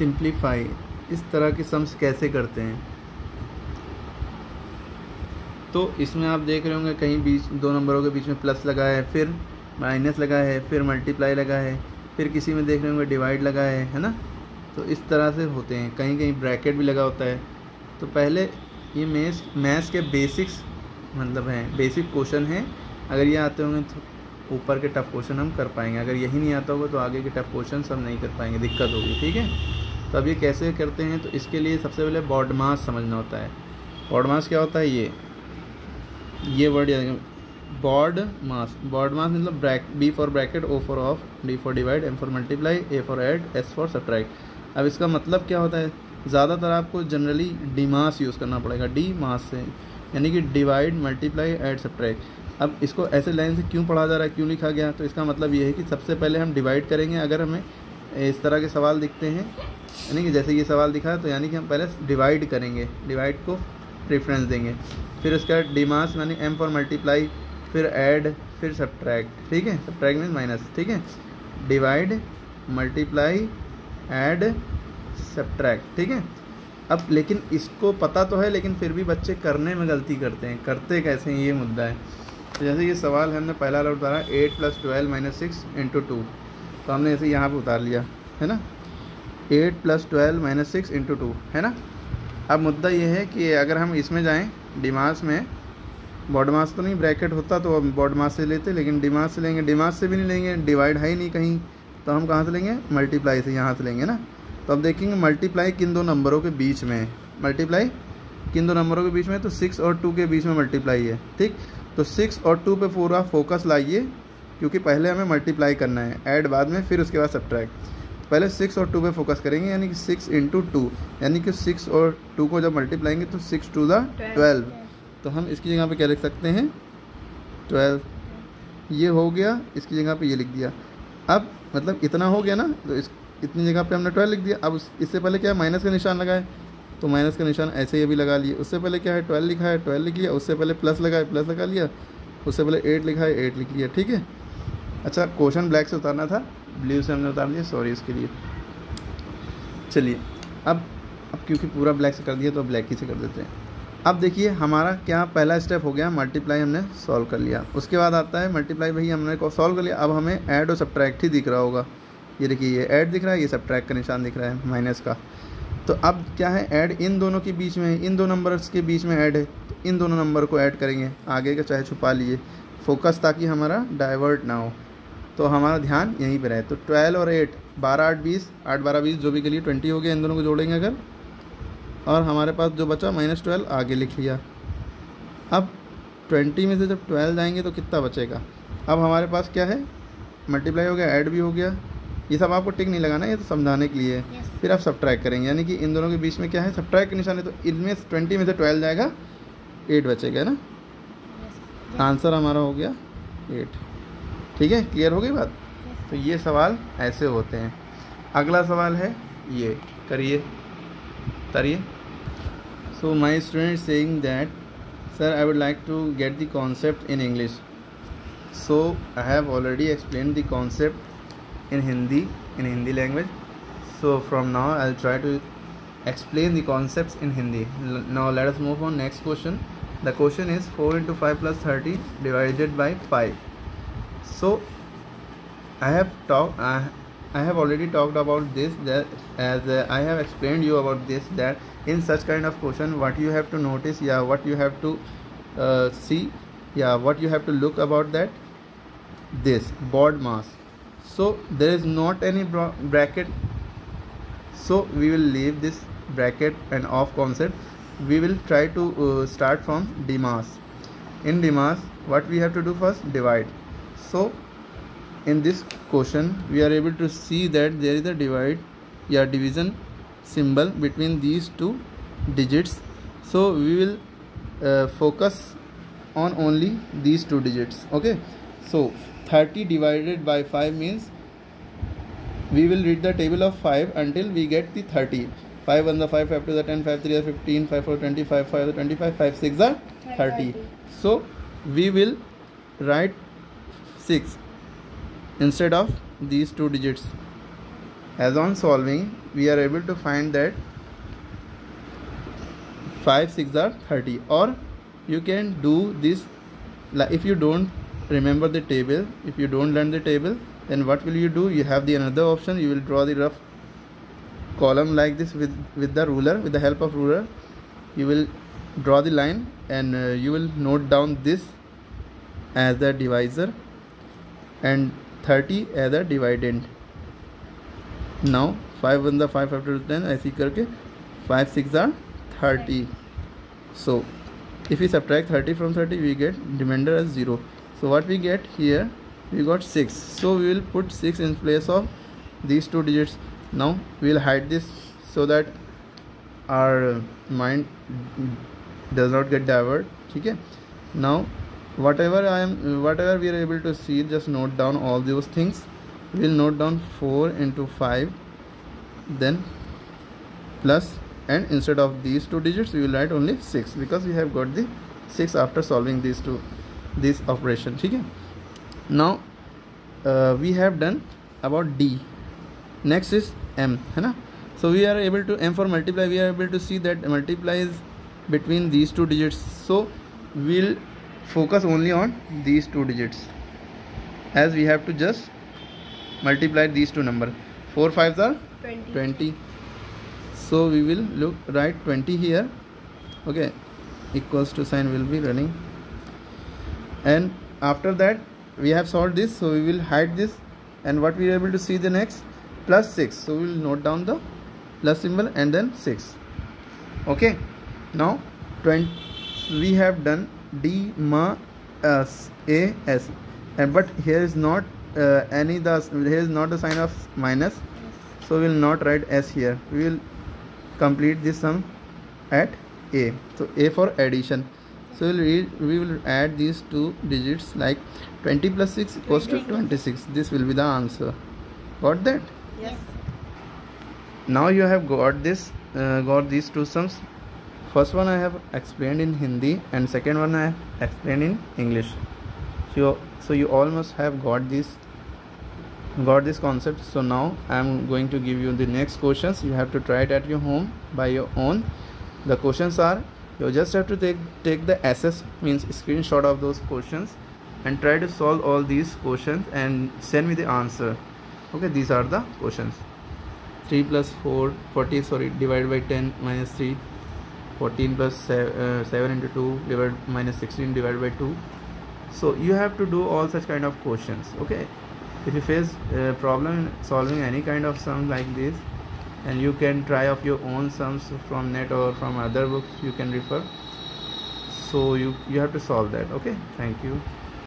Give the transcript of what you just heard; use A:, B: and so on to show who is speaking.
A: Simplify, इस तरह के सम्स कैसे करते हैं। तो इसमें आप देख रहे होंगे कहीं बीच दो नंबरों के बीच में प्लस लगा है, फिर माइनस लगा है, फिर मल्टीप्लाई लगा है, फिर किसी में देख रहे होंगे डिवाइड लगा है ना। तो इस तरह से होते हैं, कहीं कहीं ब्रैकेट भी लगा होता है। तो पहले ये मैथ्स के बेसिक्स मतलब हैं, बेसिक क्वेश्चन हैं। अगर ये आते होंगे तो ऊपर के टफ क्वेश्चन हम कर पाएंगे, अगर यही नहीं आता होगा तो आगे के टफ क्वेश्चन हम नहीं कर पाएंगे, दिक्कत होगी। ठीक है, तो अब ये कैसे करते हैं, तो इसके लिए सबसे पहले BODMAS समझना होता है। BODMAS क्या होता है, ये वर्ड याद, BODMAS मतलब B for bracket, O for of, D for divide, M for multiply, A for add, S for subtract. अब इसका मतलब क्या होता है, ज़्यादातर आपको जनरली DMAS यूज़ करना पड़ेगा, DMAS से, यानी कि डिवाइड, मल्टीप्लाई, ऐड, सब्ट्रैक्ट। अब इसको ऐसे लाइन से क्यों पढ़ा जा रहा है, क्यों लिखा गया, तो इसका मतलब ये है कि सबसे पहले हम डिवाइड करेंगे। अगर हमें इस तरह के सवाल दिखते हैं, यानी कि जैसे ये सवाल दिखा है, तो यानी कि हम पहले डिवाइड करेंगे, डिवाइड को प्रेफरेंस देंगे। फिर उसके बाद DMAS यानी M फॉर मल्टीप्लाई, फिर ऐड, फिर सब्ट्रैक्ट। ठीक है, सब्ट्रैक्ट मीन्स माइनस। ठीक है, डिवाइड, मल्टीप्लाई, ऐड, सब्ट्रैक्ट। ठीक है, अब लेकिन इसको पता तो है, लेकिन फिर भी बच्चे करने में गलती करते हैं। करते कैसे हैं, ये मुद्दा है। तो जैसे ये सवाल है, हमने पहला वाला उतारा 8 + 12 - 6 × 2, तो हमने ऐसे यहाँ पे उतार लिया है ना, 8 + 12 - 6 × 2 है ना। अब मुद्दा ये है कि अगर हम इसमें जाएं DMAS में, BODMAS तो नहीं, ब्रैकेट होता तो हम BODMAS से लेते, लेकिन DMAS से लेंगे, DMAS से भी नहीं लेंगे, डिवाइड है ही नहीं कहीं, तो हम कहाँ से लेंगे, मल्टीप्लाई से, यहाँ से लेंगे ना। तो अब देखेंगे मल्टीप्लाई किन दो नंबरों के बीच में है, मल्टीप्लाई किन दो नंबरों के बीच में है, तो 6 और 2 के बीच में मल्टीप्लाई है। ठीक, तो 6 और 2 पे पूरा फोकस लाइए, क्योंकि पहले हमें मल्टीप्लाई करना है, ऐड बाद में, फिर उसके बाद सब्ट्रैक्ट। पहले 6 और 2 पे फोकस करेंगे, यानी कि 6 × 2, यानी कि 6 और 2 को जब मल्टीप्लाएंगे तो 6 × 2 = 12। तो हम इसकी जगह पे क्या लिख सकते हैं, 12। ये हो गया, इसकी जगह पे ये लिख दिया। अब मतलब इतना हो गया ना, तो इतनी जगह पे हमने 12 लिख दिया। अब इससे पहले क्या है, माइनस का निशान लगाए, तो माइनस का निशान ऐसे ही अभी लगा लिए। उससे पहले क्या है, 12 लिखा है, 12 लिख लिया। उससे पहले प्लस लगा है, प्लस लगा लिया। उससे पहले 8 लिखा है, 8 लिख लिया। ठीक है, अच्छा क्वेश्चन ब्लैक से उतारना था, ब्लू से हमने उतार दिया, सॉरी इसके लिए। चलिए अब क्योंकि पूरा ब्लैक से कर दिया तो ब्लैक ही से कर देते हैं। अब देखिए हमारा क्या पहला स्टेप हो गया, मल्टीप्लाई हमने सॉल्व कर लिया। उसके बाद आता है मल्टीप्लाई, भाई हमने को सॉल्व कर लिया। अब हमें ऐड और सब्ट्रैक्ट ही दिख रहा होगा, ये देखिए ये ऐड दिख रहा है, ये सब्ट्रैक्ट का निशान दिख रहा है माइनस का। तो अब क्या है, ऐड इन दोनों के बीच में है, इन दो नंबर्स के बीच में ऐड है, तो इन दोनों नंबर को ऐड करेंगे, आगे का चाहे छुपा लिए, फोकस ताकि हमारा डाइवर्ट ना हो, तो हमारा ध्यान यहीं पर है। तो 12 और 8, 12 8 20, 8 12 20 जो भी के लिए 20 हो गया, इन दोनों को जोड़ेंगे अगर, और हमारे पास जो बचा -12 आगे लिख लिया। अब 20 में से जब 12 जाएंगे तो कितना बचेगा, अब हमारे पास क्या है, मल्टीप्लाई हो गया, ऐड भी हो गया। ये सब आपको टिक नहीं लगाना, ये तो समझाने के लिए है। फिर आप सब्ट्रैक्ट करेंगे, यानी कि इन दोनों के बीच में क्या है, सब्ट्रैक्ट के निशान है, तो इनमें 20 में से 12 जाएगा, 8 बचेगा ना। आंसर हमारा हो गया 8। ठीक है, क्लियर हो गई बात। तो ये सवाल ऐसे होते हैं। अगला सवाल है ये, करिए तारिए। So my student saying that sir I would like to get the concept in English. So I have already explain the concept in Hindi language. So from now I will try to explain the concepts in Hindi. Now let us move on next question. The question is 4 × 5 + 30 divided by 5. So I have already talked about this, that as I have explained you about this, that in such kind of question what you have to notice, what you have to see, what you have to look about that, this BODMAS. So there is not any bracket, so we will leave this bracket and off concept. We will try to start from DMAS. In DMAS what we have to do first, divide. So in this question we are able to see that there is a division symbol between these two digits. So we will focus on only these two digits. Okay, so 30 divided by 5 means we will read the table of 5 until we get the 30. 5 1 the 5, 5 2 the 10, 5 3 the 15, 5 4 25, 5 the 25, 5 6 the 30. So we will write 6 instead of these two digits. As on solving, we are able to find that 5 6 are 30. Or you can do this, like if you don't remember the table, if you don't learn the table, then what will you do? You have the another option. You will draw the rough column like this with the ruler, with the help of ruler. You will draw the line, and you will note down this as the divisor and 30 as a dividend. Now 5 1 the 5 after 10 ऐसी करके 5 6 are 30. So if we subtract 30 from 30, we get remainder as 0. So what we get here, we got 6. So we will put 6 in place of these two digits. Now we will hide this so that our mind does not get diverted. Okay. Now whatever we are able to see, just note down all those things. We will note down 4 into 5, then plus, and instead of these two digits we will write only 6, because we have got the 6 after solving this operation. Okay. Now we have done about D. Next is M, है ना? So we are able to, M for multiply, we are able to see that multiply is between these two digits. So we'll focus only on these two digits, as we have to just multiply these two numbers. 4 5s are 20. So we will write 20 here. Okay, equals to sign will be running, and after that we have solved this, so we will hide this, and what we are able to see the next, plus 6. So we will note down the plus symbol and then 6. Okay, now 20 we have done D, M, S, A, S, and but here is not here is not the sign of minus, so we will not write S here. We will complete this sum at A. So A for addition. So we will add these two digits, like 20 plus 6 equals to 26. This will be the answer. Got that?
B: Yes.
A: Now you have got this, got these two sums. First one I have explained in Hindi, and second one I have explained in English. So you all must have got this concept. So now I am going to give you the next questions. You have to try it at your home by your own. The questions are, you just have to take the SS, means screenshot of those questions, and try to solve all these questions and send me the answer. Okay, these are the questions. 3 plus 4 40 sorry divided by 10 minus 3, 14 plus 7 into 2 divided minus 16 divided by 2. So you have to do all such kind of questions. Okay, if you face a problem in solving any kind of sum like this, and you can try of your own sums from net or from other books you can refer, so you have to solve that. Okay, thank you.